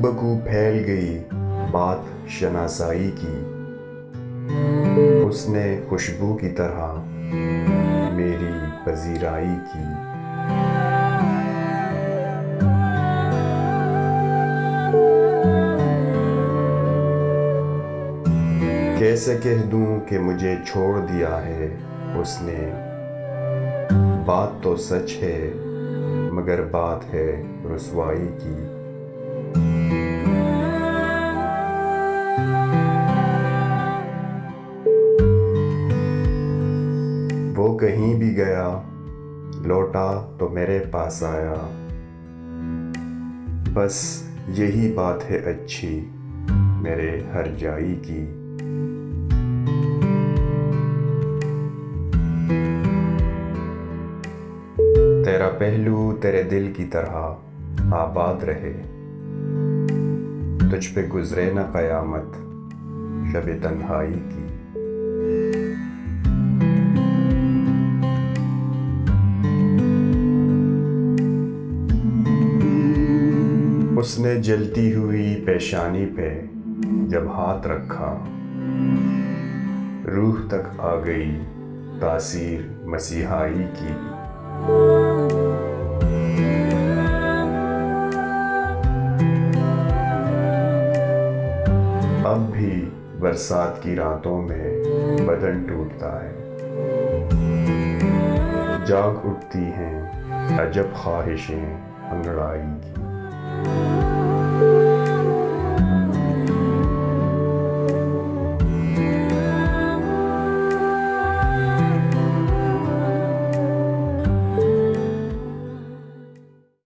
बगू फैल गई बात शनासाई की, उसने खुशबू की तरह मेरी पजीराई की। कैसे कह दूं कि मुझे छोड़ दिया है उसने, बात तो सच है मगर बात है रुसवाई की। वो कहीं भी गया लौटा तो मेरे पास आया, बस यही बात है अच्छी मेरे हर जाई की। तेरा पहलू तेरे दिल की तरह आबाद रहे, तुझ पे गुजरे न कयामत शब तन्हाई की। उसने जलती हुई पेशानी पे जब हाथ रखा, रूह तक आ गई तासीर मसीहाई की। अब भी बरसात की रातों में बदन टूटता है, जाग उठती हैं अजब ख्वाहिशें अंगड़ाई की।